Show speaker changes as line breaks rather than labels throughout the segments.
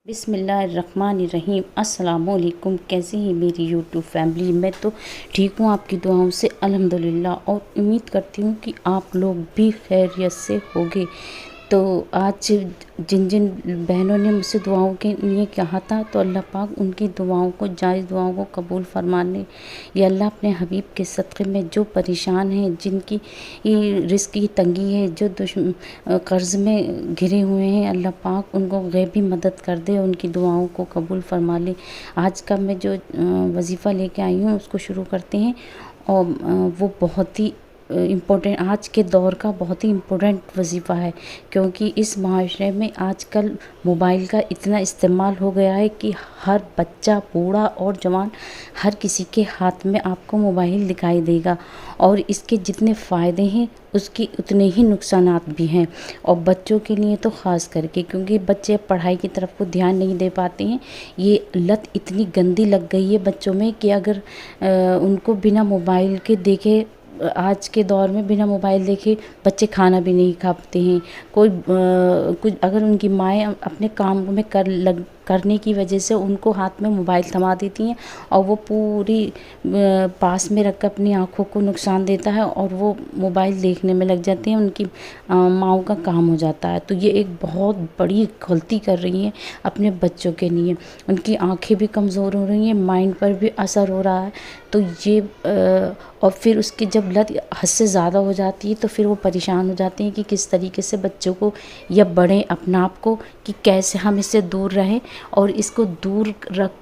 बिस्मिल्लाहिर्रहमानिर्रहीम। अस्सलामुअलैकुम। कैसी है मेरी यूट्यूब फैमिली? मैं तो ठीक हूँ आपकी दुआओं से अल्हम्दुलिल्लाह, और उम्मीद करती हूँ कि आप लोग भी खैरियत से होंगे। तो आज जिन जिन बहनों ने मुझसे दुआओं के लिए कहा था, तो अल्लाह पाक उनकी दुआओं को, जायज़ दुआओं को कबूल फरमाने। या अल्लाह अपने हबीब के सदक़े में जो परेशान हैं, जिनकी रिज़्क़ की तंगी है, जो कर्ज़ में घिरे हुए हैं, अल्लाह पाक उनको गैबी मदद कर दे, उनकी दुआओं को कबूल फरमा ले। आज का मैं जो वजीफ़ा लेके आई हूँ उसको शुरू करते हैं। और वो बहुत ही इम्पोर्टेंट, आज के दौर का बहुत ही इम्पोर्टेंट वजीफ़ा है, क्योंकि इस माशरे में आजकल मोबाइल का इतना इस्तेमाल हो गया है कि हर बच्चा, बूढ़ा और जवान, हर किसी के हाथ में आपको मोबाइल दिखाई देगा। और इसके जितने फ़ायदे हैं उसके उतने ही नुकसानात भी हैं, और बच्चों के लिए तो ख़ास करके, क्योंकि बच्चे पढ़ाई की तरफ को ध्यान नहीं दे पाते हैं। ये लत इतनी गंदी लग गई है बच्चों में कि अगर उनको बिना मोबाइल के देखे, आज के दौर में बिना मोबाइल देखे बच्चे खाना भी नहीं खाते हैं। कुछ अगर उनकी माएँ अपने काम में करने की वजह से उनको हाथ में मोबाइल थमा देती हैं, और वो पूरी पास में रख कर अपनी आँखों को नुकसान देता है, और वो मोबाइल देखने में लग जाते हैं, उनकी माँओं का काम हो जाता है। तो ये एक बहुत बड़ी गलती कर रही हैं अपने बच्चों के लिए। उनकी आँखें भी कमज़ोर हो रही हैं, माइंड पर भी असर हो रहा है। तो ये और फिर उसकी जब लत हद से ज़्यादा हो जाती है, तो फिर वो परेशान हो जाते हैं कि किस तरीके से बच्चों को या बड़े अपने आप को, कि कैसे हम इससे दूर रहें। और इसको दूर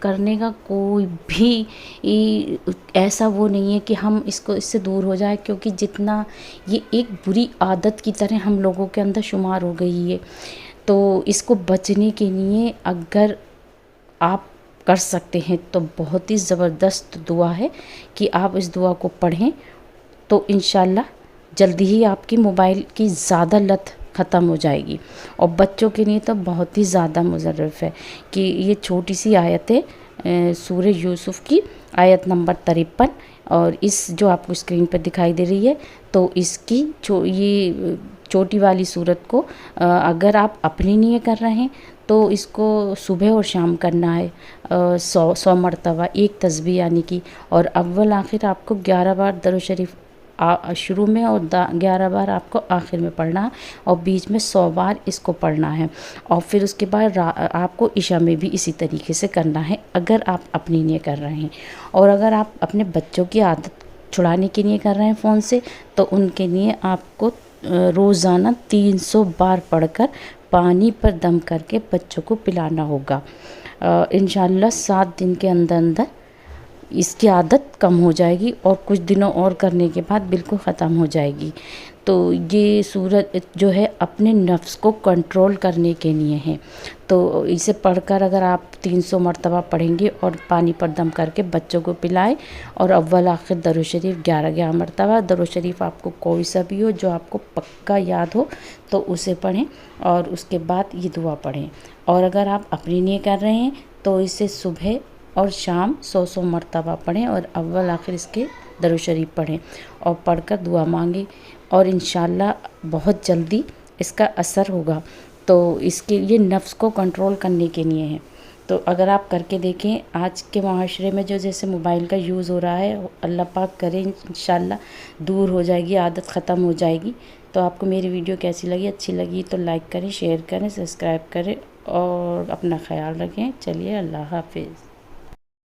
करने का कोई भी ऐसा वो नहीं है कि हम इससे दूर हो जाए, क्योंकि जितना ये एक बुरी आदत की तरह हम लोगों के अंदर शुमार हो गई है। तो इसको बचने के लिए अगर आप कर सकते हैं तो बहुत ही ज़बरदस्त दुआ है कि आप इस दुआ को पढ़ें, तो इंशाल्लाह जल्दी ही आपकी मोबाइल की ज़्यादा लत ख़त्म हो जाएगी। और बच्चों के लिए तो बहुत ही ज़्यादा मुज़र्रफ़ है कि ये छोटी सी आयत है, सूरह यूसुफ़ की आयत नंबर 53, और इस जो आपको स्क्रीन पर दिखाई दे रही है, तो इसकी ये छोटी वाली सूरत को अगर आप अपने लिए कर रहे हैं तो इसको सुबह और शाम करना है 100 मरतबा, एक तस्बीह यानी कि। और अव्वल आखिर आपको 11 बार दरूद शरीफ शुरू में, और 11 बार आपको आखिर में पढ़ना है, और बीच में 100 बार इसको पढ़ना है। और फिर उसके बाद आपको इशा में भी इसी तरीके से करना है, अगर आप अपने लिए कर रहे हैं। और अगर आप अपने बच्चों की आदत छुड़ाने के लिए कर रहे हैं फ़ोन से, तो उनके लिए आपको रोज़ाना 300 बार पढ़कर पानी पर दम करके बच्चों को पिलाना होगा। इंशाअल्लाह 7 दिन के अंदर अंदर इसकी आदत कम हो जाएगी, और कुछ दिनों और करने के बाद बिल्कुल ख़त्म हो जाएगी। तो ये सूरत जो है अपने नफ्स को कंट्रोल करने के लिए है। तो इसे पढ़कर अगर आप 300 मरतबा पढ़ेंगे और पानी पर दम करके बच्चों को पिलाएं, और अव्वल आखिर दरूद शरीफ 11 मरतबा, दरूद शरीफ आपको कोई सा भी हो जो आपको पक्का याद हो तो उसे पढ़ें, और उसके बाद ये दुआ पढ़ें। और अगर आप अपने लिए कर रहे हैं तो इसे सुबह और शाम 100 मरतबा पढ़ें, और अव्वल आखिर इसके दरूद शरीफ पढ़ें, और पढ़कर दुआ मांगें, और इंशाअल्लाह बहुत जल्दी इसका असर होगा। तो इसके ये नफ्स को कंट्रोल करने के लिए है। तो अगर आप करके देखें, आज के माशरे में जो जैसे मोबाइल का यूज़ हो रहा है, अल्लाह पाक करे इंशाअल्लाह दूर हो जाएगी, आदत ख़त्म हो जाएगी। तो आपको मेरी वीडियो कैसी लगी? अच्छी लगी तो लाइक करें, शेयर करें, सब्सक्राइब करें, और अपना ख्याल रखें। चलिए, अल्लाह हाफिज़।